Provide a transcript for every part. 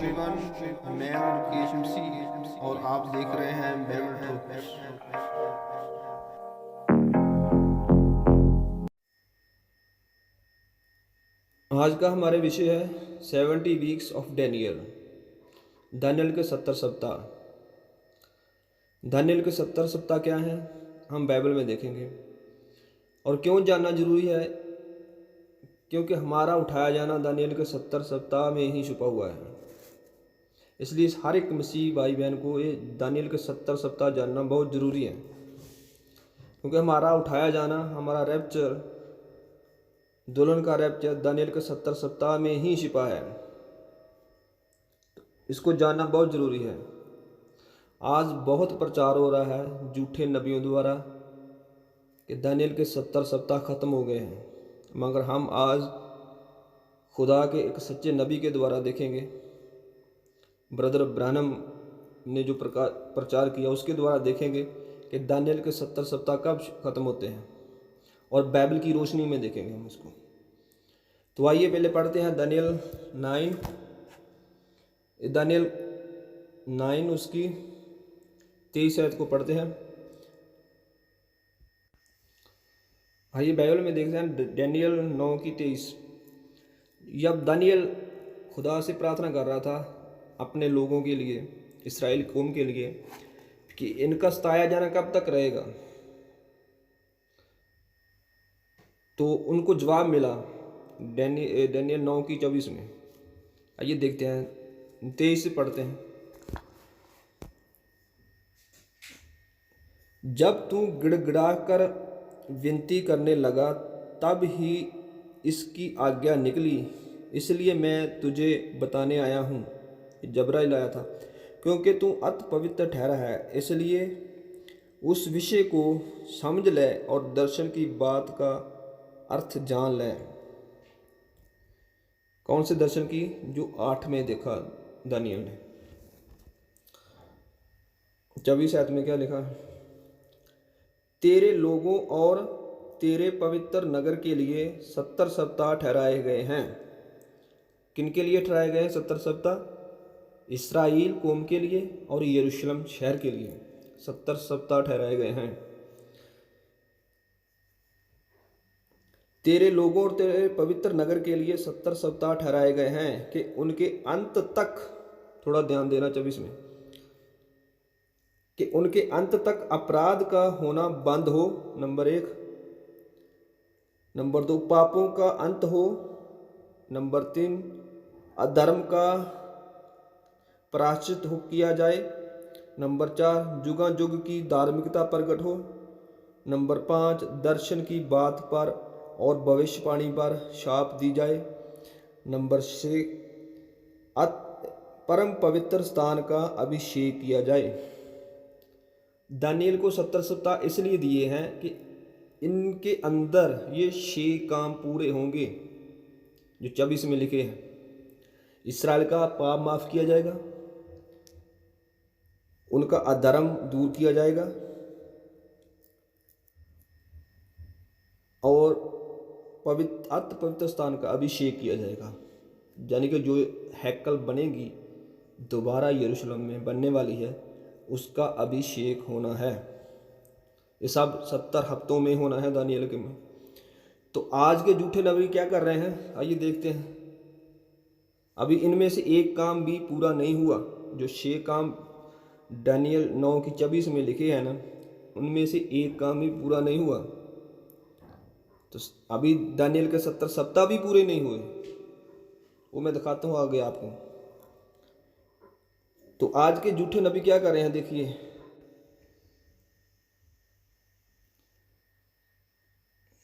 Everyone, मैं हूं Mukesh MC और आप देख रहे हैं बाइबल ट्रूथ। आज का हमारे विषय है 70 वीक्स ऑफ डैनियल। दानियल के 70 सप्ताह। दानियल के 70 सप्ताह क्या हैं, हम बाइबल में देखेंगे। और क्यों जानना जरूरी है, क्योंकि हमारा उठाया जाना दानियल के 70 सप्ताह में ही छुपा हुआ है। इसलिए हर एक मसीह भाई बहन को ये दानियल के 70 सप्ताह जानना बहुत ज़रूरी है, क्योंकि हमारा उठाया जाना, हमारा रैप्चर, दुल्हन का रैप्चर दानियल के 70 सप्ताह में ही छिपा है। इसको जानना बहुत ज़रूरी है। आज बहुत प्रचार हो रहा है झूठे नबियों द्वारा कि दानियल के 70 सप्ताह ख़त्म हो गए हैं, मगर हम आज खुदा के एक सच्चे नबी के द्वारा देखेंगे। ब्रदर ब्रानम ने जो प्रचार किया उसके द्वारा देखेंगे कि दानियल के 70 सप्ताह कब ख़त्म होते हैं, और बाइबल की रोशनी में देखेंगे हम इसको। तो आइए पहले पढ़ते हैं दानियल 9। दानियल 9 उसकी 23 आयत को पढ़ते हैं। आइए बाइबल में देखते हैं दानियल 9 की 23। जब दानियल खुदा से प्रार्थना कर रहा था अपने लोगों के लिए, इसराइल कौम के लिए, कि इनका सताया जाना कब तक रहेगा, तो उनको जवाब मिला दानियल 9 की 24 में। आइए देखते हैं, 23 से पढ़ते हैं। जब तू गिड़गिड़ा कर विनती करने लगा तब ही इसकी आज्ञा निकली, इसलिए मैं तुझे बताने आया हूँ। जबराइल आया था, क्योंकि तू अति पवित्र ठहरा है, इसलिए उस विषय को समझ ले और दर्शन की बात का अर्थ जान ले। कौन से दर्शन की? जो 8 में देखा दानियल ने। 24 आयत में क्या लिखा? तेरे लोगों और तेरे पवित्र नगर के लिए 70 सप्ताह ठहराए गए हैं। किन के लिए ठहराए गए हैं 70 सप्ताह? इसराइल कौम के लिए और यरूशलेम शहर के लिए 70 सप्ताह ठहराए गए हैं। तेरे लोगों और तेरे पवित्र नगर के लिए 70 सप्ताह ठहराए गए हैं कि उनके अंत तक, थोड़ा ध्यान देना 24 में, कि उनके अंत तक अपराध का होना बंद हो, नंबर 1। नंबर 2, पापों का अंत हो। नंबर 3, अधर्म का प्रायश्चित हो किया जाए। नंबर 4, जुगा जुग की धार्मिकता प्रकट हो। नंबर 5, दर्शन की बात पर और भविष्यवाणी पर शाप दी जाए। नंबर 6, परम पवित्र स्थान का अभिषेक किया जाए। दानियल को 70 सप्ताह इसलिए दिए हैं कि इनके अंदर ये 6 काम पूरे होंगे जो 24 में लिखे हैं। इसराइल का पाप माफ किया जाएगा, उनका अधर्म दूर किया जाएगा, और अति पवित्र स्थान का अभिषेक किया जाएगा। यानी कि जो हैकल बनेगी दोबारा यरूशलेम में बनने वाली है, उसका अभिषेक होना है। ये सब 70 हफ्तों में होना है दानियल के में। तो आज के झूठे नबी क्या कर रहे हैं, आइए देखते हैं। अभी इनमें से एक काम भी पूरा नहीं हुआ। जो 6 काम दानियल 9 की 24 में लिखे हैं ना, उनमें से एक काम भी पूरा नहीं हुआ। तो अभी दानियल के 70 सप्ताह भी पूरे नहीं हुए, वो मैं दिखाता हूँ आगे आपको। तो आज के झूठे नबी क्या कर रहे हैं, देखिए।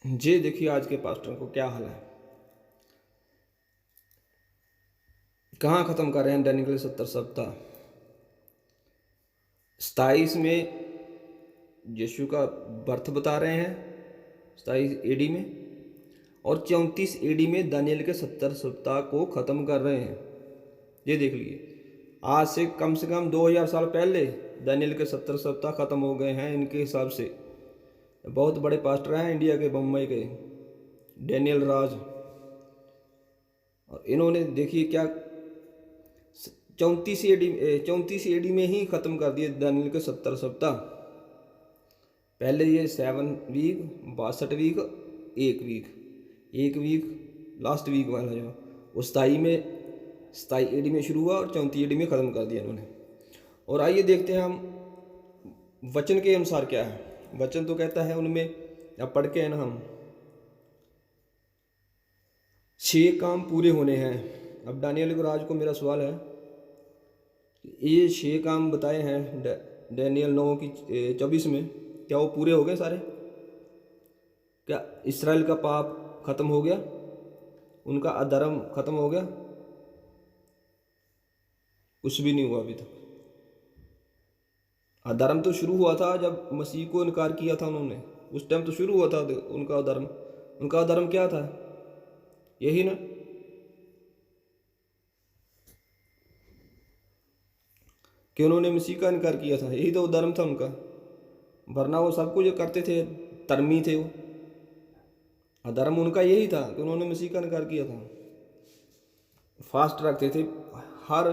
जी देखिए आज के पास्टर को क्या हाल है, कहाँ ख़त्म कर रहे हैं दानियल के 70 सप्ताह। 27 में यीशु का बर्थ बता रहे हैं, 27 AD में, और 34 AD में दानियल के 70 सप्ताह को ख़त्म कर रहे हैं। ये देख लिए, आज से कम 2000 साल पहले दानियल के 70 सप्ताह ख़त्म हो गए हैं इनके हिसाब से। बहुत बड़े पास्टर हैं इंडिया के, बम्बई के, डैनियल राज, और इन्होंने देखिए क्या 34 एडी में ही ख़त्म कर दिए दानियल के 70 सप्ताह। पहले ये 7 वीक, 62 वीक, एक वीक लास्ट वीक वाला जो वो 27 एडी में शुरू हुआ और 34 एडी में ख़त्म कर दिया इन्होंने। और आइए देखते हैं हम वचन के अनुसार क्या है। वचन तो कहता है उनमें, अब पढ़ के है ना हम, 6 काम पूरे होने हैं। अब दानियल राज को मेरा सवाल है, ये 6 काम बताए हैं दानियल 9 की 24 में, क्या वो पूरे हो गए सारे? क्या इस्राएल का पाप खत्म हो गया? उनका अधर्म खत्म हो गया? कुछ भी नहीं हुआ अभी तक। अधर्म तो शुरू हुआ था जब मसीह को इनकार किया था उन्होंने, उस टाइम तो शुरू हुआ था उनका अधर्म। उनका अधर्म क्या था? यही ना, कि उन्होंने मसीह का इनकार किया था, यही तो धर्म था उनका। वरना वो सब कुछ करते थे, धर्मी थे वो। अधर्म उनका यही था कि उन्होंने मसीह का इनकार किया था। फास्ट रखते थे, हर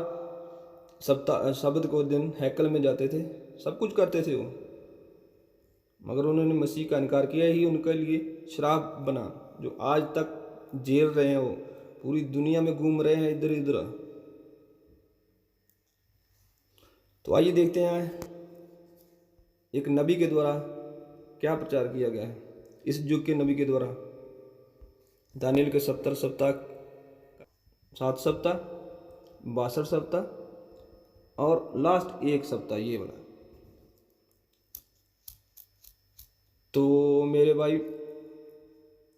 सप्ताह शब्द को दिन हैकल में जाते थे, सब कुछ करते थे वो, मगर उन्होंने मसीह का इनकार किया। ही उनके लिए श्राप बना, जो आज तक जेल रहे हैं, वो पूरी दुनिया में घूम रहे हैं इधर उधर। तो आइए देखते हैं एक नबी के द्वारा क्या प्रचार किया गया है, इस युग के नबी के द्वारा। दानियल के 70 सप्ताह, 7 सप्ताह, 62 सप्ताह और लास्ट 1 सप्ताह, ये वाला। तो मेरे भाई,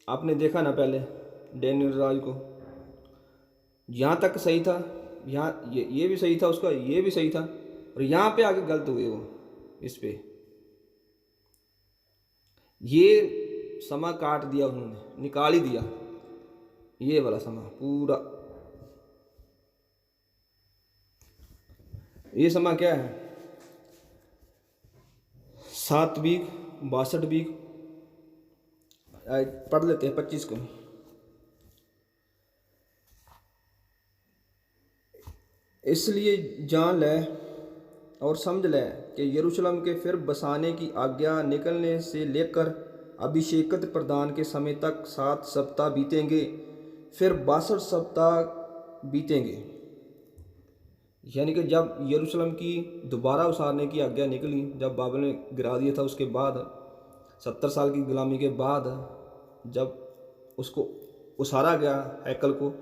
आपने देखा ना पहले दानियल राज को, यहाँ तक सही था, यहाँ ये भी सही था उसका, ये भी सही था, और यहाँ पे आगे गलत हुए वो। इस पे ये समा काट दिया उन्होंने, निकाल ही दिया ये वाला समा पूरा। ये समा क्या है? 7 वीक, 62 वीक। पढ़ लेते हैं 25 को। इसलिए जान ले और समझ ले कि यरूशलेम के फिर बसाने की आज्ञा निकलने से लेकर अभिषेकत प्रदान के समय तक 7 सप्ताह बीतेंगे, फिर 62 सप्ताह बीतेंगे। यानी कि जब यरूशलेम की दोबारा उसारने की आज्ञा निकली, जब बाबल ने गिरा दिया था, उसके बाद 70 साल की गुलामी के बाद जब उसको उसारा गया हैकल को,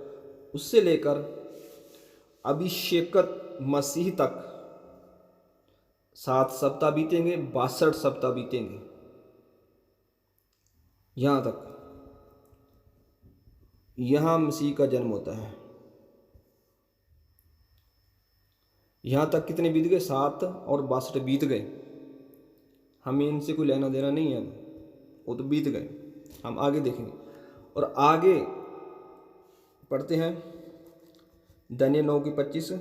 उससे लेकर अभिषेकत मसीह तक 7 सप्ताह बीतेंगे, 62 सप्ताह बीतेंगे। यहाँ तक, यहाँ मसीह का जन्म होता है। यहाँ तक कितने बीत गए? 7 और 62 बीत गए। हमें इनसे कोई लेना देना नहीं है, वो तो बीत गए। हम आगे देखेंगे और आगे पढ़ते हैं। दानियल 9 की 25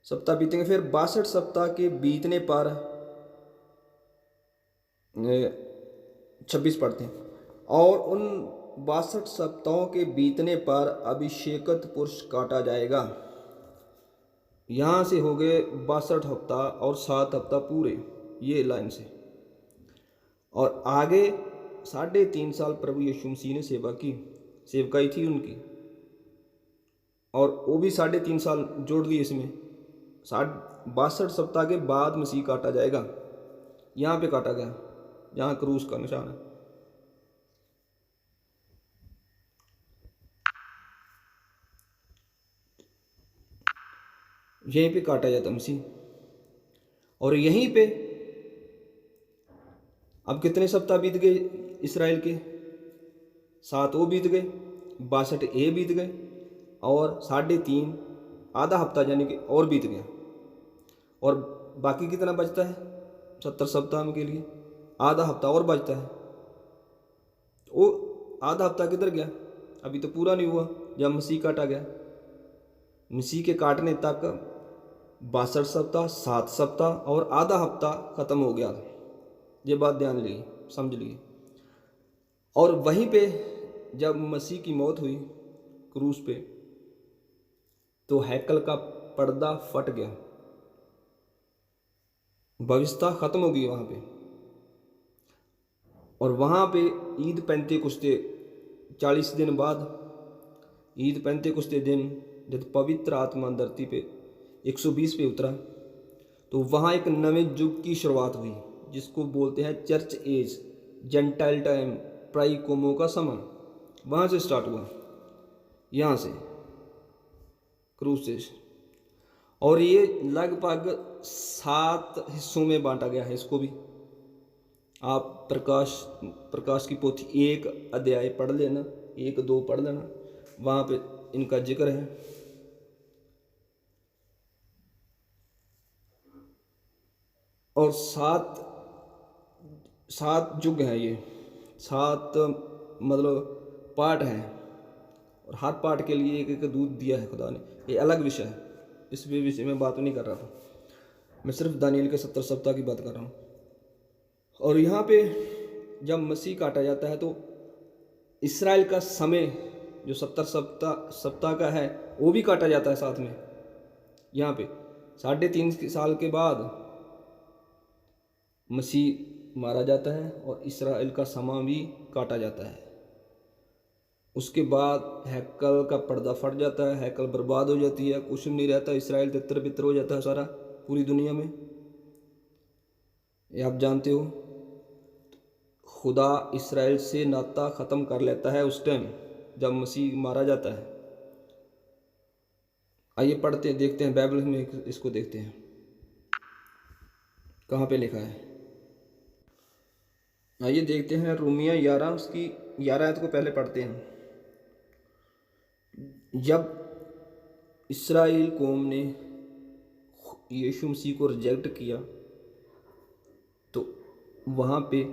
सप्ताह बीतेंगे, फिर 62 सप्ताह के बीतने पर 26 पढ़ते हैं, और उन 62 सप्ताहों के बीतने पर अभिषेकत पुरुष काटा जाएगा। यहाँ से हो गए 62 हफ्ता और 7 हफ्ता पूरे, ये लाइन से। और आगे 3.5 साल प्रभु यीशु मसीह ने सेवा की, सेवकाई थी उनकी, और वो भी 3.5 साल जोड़ दिए इसमें। 62 सप्ताह के बाद मसीह काटा जाएगा। यहाँ पे काटा गया, यहाँ क्रूस का निशान है। यहीं पे काटा जाता मसीह। और यहीं पे अब कितने सप्ताह बीत गए इसराइल के? 7 वो बीत गए, 62 ए बीत गए, और 3.5 आधा हफ्ता यानी कि और बीत गया। और बाकी कितना बचता है 70 सप्ताह के लिए? आधा हफ्ता और बचता है। वो आधा हफ्ता किधर गया? अभी तो पूरा नहीं हुआ जब मसीह काटा गया। मसीह के काटने तक 62 सप्ताह, 7 सप्ताह और आधा हफ्ता ख़त्म हो गया। ये बात ध्यान लिए, समझ लिए। और वहीं पे जब मसीह की मौत हुई क्रूस पे, तो हैकल का पर्दा फट गया, भविष्यता खत्म हो गई वहाँ पे। और वहाँ पे ईद पेंतेकुस्ते 40 दिन बाद, ईद पेंतेकुस्ते दिन जब पवित्र आत्मा धरती पे 120 पे उतरा, तो वहाँ एक नवे युग की शुरुआत हुई जिसको बोलते हैं चर्च एज, जेंटाइल टाइम, प्राइकोमो का समय। वहाँ से स्टार्ट हुआ, यहाँ से क्रूस से। और ये लगभग 7 हिस्सों में बांटा गया है इसको भी। आप प्रकाश की पोथी 1 अध्याय पढ़ लेना, 1-2 पढ़ लेना, वहाँ पे इनका जिक्र है। और 7 युग हैं ये, 7 मतलब पार्ट हैं, और हर पार्ट के लिए एक एक दूत दिया है खुदा ने। ये अलग विषय है, इस विषय में बात नहीं कर रहा था, मैं सिर्फ दानियल के 70 सप्ताह की बात कर रहा हूँ। और यहाँ पे जब मसीह काटा जाता है तो इस्राएल का समय जो 70 सप्ताह का है वो भी काटा जाता है साथ में। यहाँ पे 3.5 साल के बाद मसीह मारा जाता है और इस्राएल का समय भी काटा जाता है। उसके बाद हैकल का पर्दा फट जाता है, हैकल बर्बाद हो जाती है, कुछ नहीं रहता, इस्राएल तितर बितर हो जाता है सारा पूरी दुनिया में। ये आप जानते हो, खुदा इस्राएल से नाता ख़त्म कर लेता है उस टाइम जब मसीह मारा जाता है। आइए पढ़ते हैं, देखते हैं बाइबल में, इसको देखते हैं कहाँ पे लिखा है। आइए देखते हैं रोमिया 11 उसकी 11 आयत को पहले पढ़ते हैं। जब इस्राएल कौम ने यीशु मसीह को रिजेक्ट किया तो वहाँ पे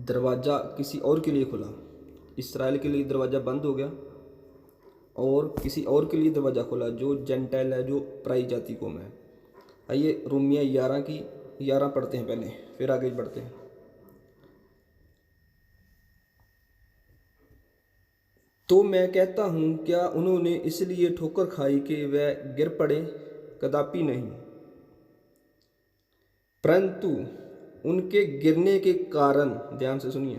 दरवाज़ा किसी और के लिए खुला, इस्राएल के लिए दरवाज़ा बंद हो गया और किसी और के लिए दरवाज़ा खुला जो जेंटाइल है, जो पराई जाति कौम है। आइए रोमिया 11 की 11 पढ़ते हैं पहले, फिर आगे बढ़ते हैं। तो मैं कहता हूँ, क्या उन्होंने इसलिए ठोकर खाई कि वह गिर पड़े? कदापि नहीं, परंतु उनके गिरने के कारण, ध्यान से सुनिए,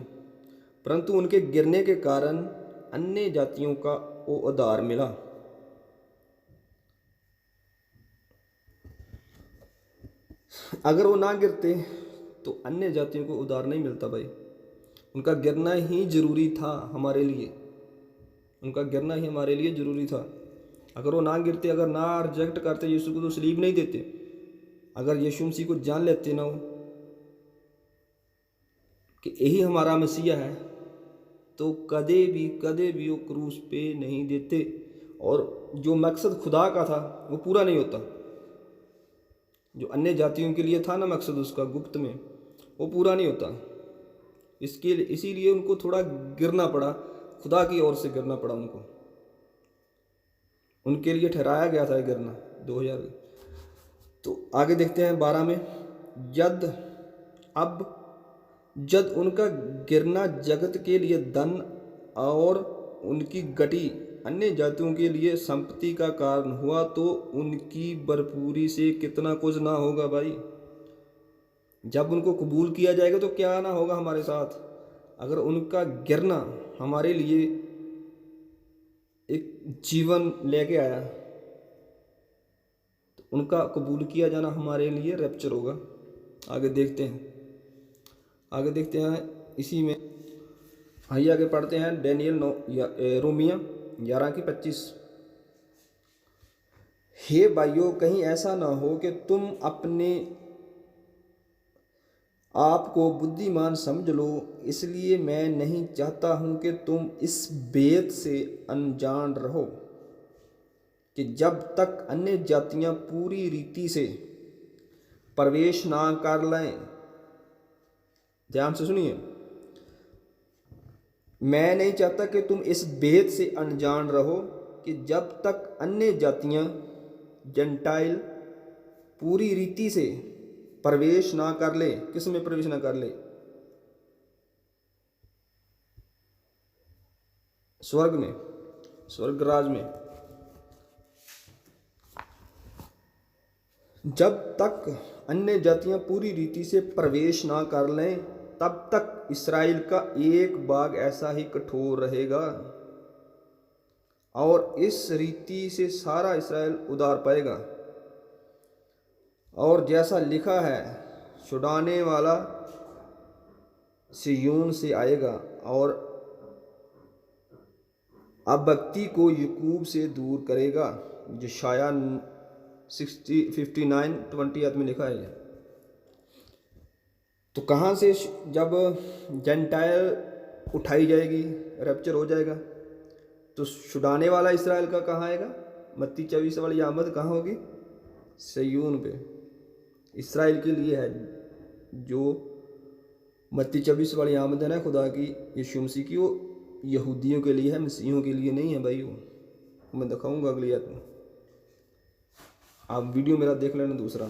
परंतु उनके गिरने के कारण अन्य जातियों का वो उद्धार मिला। अगर वो ना गिरते तो अन्य जातियों को उद्धार नहीं मिलता भाई। उनका गिरना ही जरूरी था हमारे लिए, उनका गिरना ही हमारे लिए जरूरी था। अगर वो ना गिरते, अगर ना रिजेक्ट करते यीशु को, तो सलीब नहीं देते। अगर यीशु मसीह को जान लेते ना वो कि यही हमारा मसीहा है, तो कदे भी वो क्रूस पे नहीं देते, और जो मकसद खुदा का था वो पूरा नहीं होता। जो अन्य जातियों के लिए था ना मकसद उसका गुप्त में, वो पूरा नहीं होता। इसीलिए उनको थोड़ा गिरना पड़ा, खुदा की ओर से गिरना पड़ा उनको, उनके लिए ठहराया गया था गिरना 2000। तो आगे देखते हैं 12 में, जब उनका गिरना जगत के लिए धन और उनकी गति अन्य जातियों के लिए संपत्ति का कारण हुआ, तो उनकी भरपूरी से कितना कुछ ना होगा भाई। जब उनको कबूल किया जाएगा तो क्या ना होगा हमारे साथ। अगर उनका गिरना हमारे लिए एक जीवन लेके आया, तो उनका कबूल किया जाना हमारे लिए रैप्चर होगा। आगे देखते हैं इसी में। आइए आगे पढ़ते हैं डैनियल रोमिया 11 की 25। हे भाइयों, कहीं ऐसा ना हो कि तुम अपने आप को बुद्धिमान समझ लो, इसलिए मैं नहीं चाहता हूं कि तुम इस भेद से अनजान रहो कि जब तक अन्य जातियां पूरी रीति से प्रवेश ना कर लें, ध्यान से सुनिए, मैं नहीं चाहता कि तुम इस भेद से अनजान रहो कि जब तक अन्य जातियां जेंटाइल पूरी रीति से प्रवेश ना कर ले। किस में प्रवेश ना कर ले? स्वर्ग में, स्वर्ग राज में। जब तक अन्य जातियां पूरी रीति से प्रवेश ना कर लें तब तक इसराइल का एक भाग ऐसा ही कठोर रहेगा और इस रीति से सारा इसराइल उधार पाएगा। और जैसा लिखा है, छुड़ाने वाला सिय्योन से आएगा और अभक्ति को याकूब से दूर करेगा। यशायाह 59:20 में लिखा है। तो कहाँ से जब जेंटाइल उठाई जाएगी, रैप्चर हो जाएगा, तो छुड़ाने वाला इसराइल का कहाँ आएगा? मत्ती 24 वाली आमद कहाँ होगी? सिय्योन पे। इसराइल के लिए है जो मत्ती 24 वाली आमद है ना खुदा की, यीशु मसीह की, वो यहूदियों के लिए है, मसीहियों के लिए नहीं है भाई। वो मैं दिखाऊंगा अगली आयत में, आप वीडियो मेरा देख लेना दूसरा।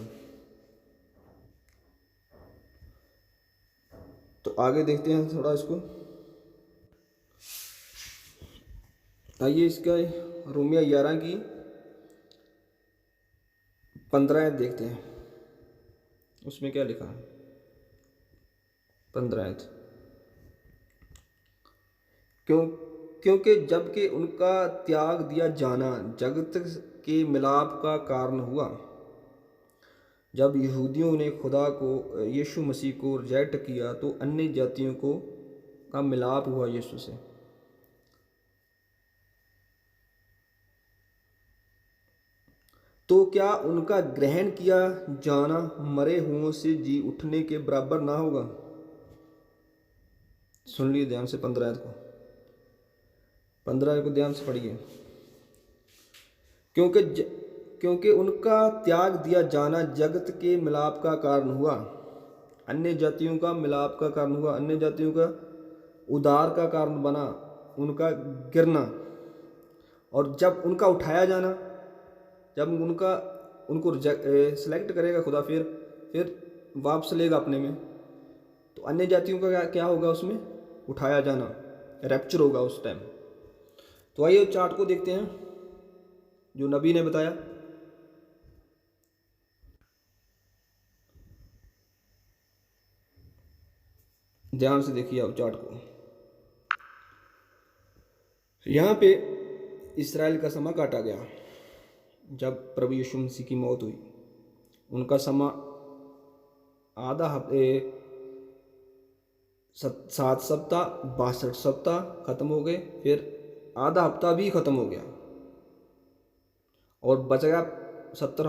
तो आगे देखते हैं थोड़ा इसको। आइए इसका रोमिया 11 की 15 आयत देखते हैं, उसमें क्या लिखा है। 15 आयत, क्योंकि जबकि उनका त्याग दिया जाना जगत के मिलाप का कारण हुआ, जब यहूदियों ने खुदा को, यीशु मसीह को रिजेक्ट किया, तो अन्य जातियों को का मिलाप हुआ यीशु से। तो क्या उनका ग्रहण किया जाना मरे हुओं से जी उठने के बराबर ना होगा? सुन लीजिए ध्यान से 15 को, 15 को ध्यान से पढ़िए। क्योंकि उनका त्याग दिया जाना जगत के मिलाप का कारण हुआ, अन्य जातियों का मिलाप का कारण हुआ, अन्य जातियों का उद्धार का कारण बना उनका गिरना। और जब उनका उठाया जाना, जब उनको सेलेक्ट करेगा खुदा, फिर वापस लेगा अपने में, तो अन्य जातियों का क्या होगा? उसमें उठाया जाना, रैप्चर होगा उस टाइम। तो आइए चार्ट को देखते हैं जो नबी ने बताया। ध्यान से देखिए आप चार्ट को। यहाँ पे इसराइल का समा काटा गया जब प्रभु यीशु मसीह की मौत हुई। उनका समा आधा हफ्ते, 7 सप्ताह, 62 सप्ताह खत्म हो गए, फिर आधा हफ्ता भी खत्म हो गया और बच गया 70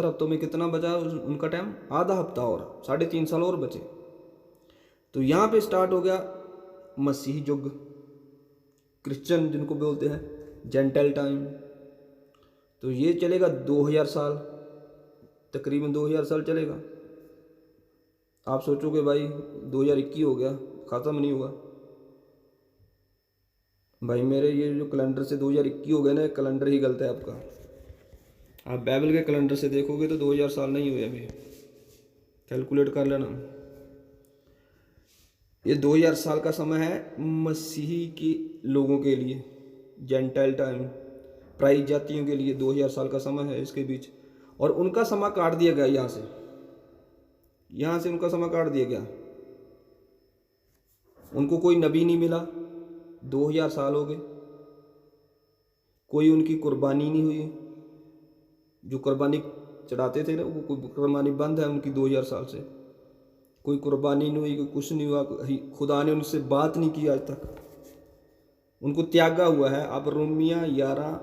हफ्तों में कितना बचा उनका टाइम? आधा हफ्ता और 3.5 साल और बचे। तो यहाँ पे स्टार्ट हो गया मसीही युग, क्रिश्चियन जिनको बोलते हैं, जेंटाइल टाइम। तो ये चलेगा 2000 साल, तकरीबन 2000 साल चलेगा। आप सोचोगे भाई 2021 हो गया, ख़त्म नहीं हुआ। भाई मेरे ये जो कैलेंडर से 2021 हो गया ना, कैलेंडर ही गलत है आपका। आप बाइबल के कैलेंडर से देखोगे तो 2000 साल नहीं हुए अभी, कैलकुलेट कर लेना। ये 2000 साल का समय है मसीही के लोगों के लिए, जेंटाइल टाइम, पराई जातियों के लिए 2000 साल का समय है इसके बीच। और उनका समय काट दिया गया, यहाँ से उनका समय काट दिया गया। उनको कोई नबी नहीं मिला, 2000 साल हो गए, कोई उनकी कुर्बानी नहीं हुई। जो कुर्बानी चढ़ाते थे ना, वो कुर्बानी बंद है उनकी 2000 साल से। कोई कुर्बानी नहीं हुई, कुछ नहीं हुआ, खुदा ने उनसे बात नहीं की आज तक, उनको त्यागा हुआ है। अब रोमिया 11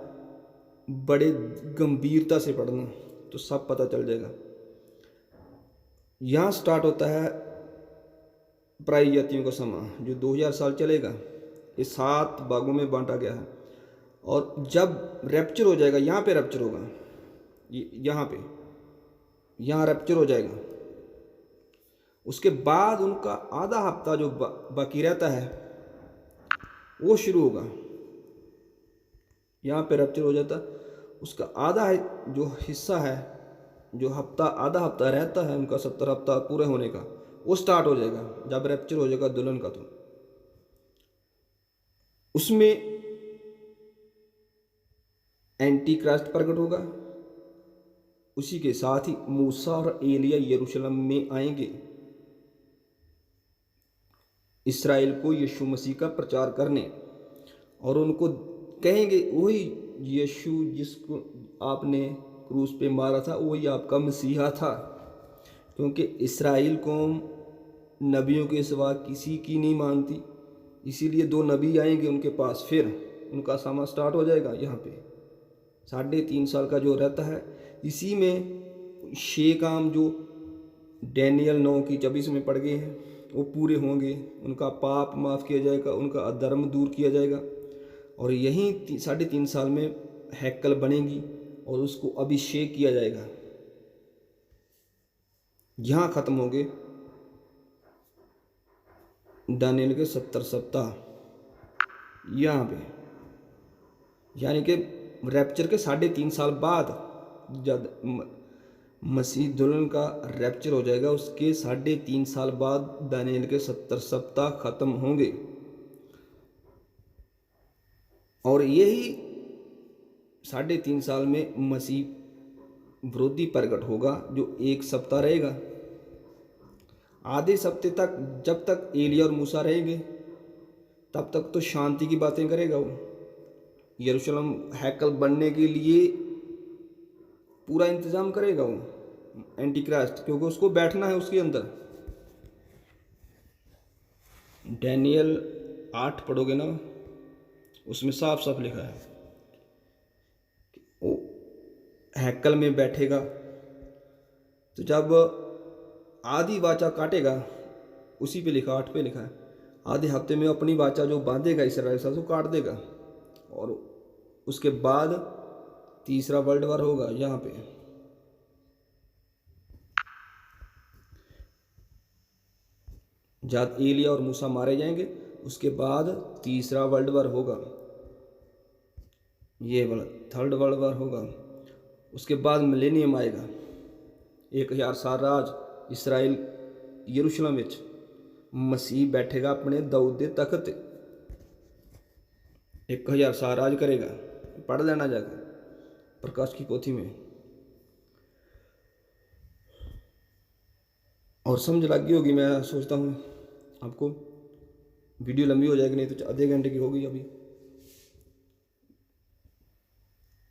बड़े गंभीरता से पढ़ना तो सब पता चल जाएगा। यहाँ स्टार्ट होता है पराई जातियों का समय, जो 2000 साल चलेगा। ये 7 भागों में बांटा गया है। और जब रैप्चर हो जाएगा, यहाँ पे रैप्चर होगा, यहाँ रैप्चर हो जाएगा। उसके बाद उनका आधा हफ्ता जो बाकी रहता है वो शुरू होगा। यहाँ पे रैप्चर हो जाता, उसका आधा जो हिस्सा है, जो आधा हफ्ता रहता है उनका 70 हफ्ता पूरे होने का, वो स्टार्ट हो जाएगा जब रैप्चर हो जाएगा दुल्हन का। तो उसमें एंटी क्राइस्ट प्रकट होगा, उसी के साथ ही मूसा और एलिया यरूशलेम में आएंगे इसराइल को यीशु मसीह का प्रचार करने, और उनको कहेंगे वही यीशु जिसको आपने क्रूस पे मारा था वही आपका मसीहा था, क्योंकि इसराइल कौम नबियों के सिवा किसी की नहीं मानती। इसीलिए 2 नबी आएंगे उनके पास, फिर उनका सामा स्टार्ट हो जाएगा। यहाँ पे 3.5 साल का जो रहता है, इसी में 6 काम जो डैनियल 9:24 में पढ़ गए हैं वो पूरे होंगे। उनका पाप माफ़ किया जाएगा, उनका अधर्म दूर किया जाएगा, और यहीं 3.5 साल में हैकल बनेगी और उसको अभिषेक किया जाएगा। यहाँ ख़त्म होंगे दानियल के 70 सप्ताह यहाँ पे, यानी कि रैप्चर के 3.5 साल बाद जब मसीह दुल्हन का रैप्चर हो जाएगा, उसके 3.5 साल बाद दानियल के 70 सप्ताह खत्म होंगे। और यही 3.5 साल में मसीह विरोधी प्रकट होगा, जो 1 सप्ताह रहेगा। आधे सप्ते तक जब तक एलिया और मूसा रहेंगे तब तक तो शांति की बातें करेगा वो। यरूशलेम हैकल बनने के लिए पूरा इंतज़ाम करेगा वो एंटी क्राइस्ट, क्योंकि उसको बैठना है उसके अंदर। डैनियल 8 पढ़ोगे ना, उसमें साफ साफ लिखा है वो हैकल में बैठेगा, तो जब आधी वाचा काटेगा, उसी पे लिखा 8 पे लिखा है, आधे हफ्ते में अपनी वाचा जो बांधेगा इसराइल साथ, वो काट देगा, और उसके बाद तीसरा वर्ल्ड वार होगा। यहाँ पे जब एलिया और मूसा मारे जाएंगे, उसके बाद तीसरा वर्ल्ड वार होगा, ये वाला 3rd वर्ल्ड वार होगा। उसके बाद मिलेनियम आएगा, 1000 साल राज इसराइल यरूशलेम विच मसीह बैठेगा अपने दाऊद दे तख्त, 1000 साल राज करेगा। पढ़ लेना जाकर प्रकाश की पोथी में, और समझ लग गई होगी। मैं सोचता हूँ आपको वीडियो लंबी हो जाएगी, नहीं तो आधे घंटे की होगी। अभी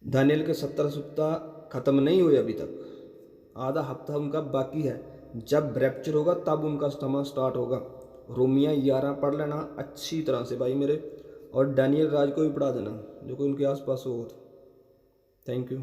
दानियल के 70 सप्ताह खत्म नहीं हुए अभी तक, आधा हफ्ता उनका बाकी है। जब रैप्चर होगा तब उनका समय स्टार्ट होगा। रोमिया 11 पढ़ लेना अच्छी तरह से भाई मेरे, और डैनियल राज को भी पढ़ा देना जो कोई उनके आसपास हो। Thank you.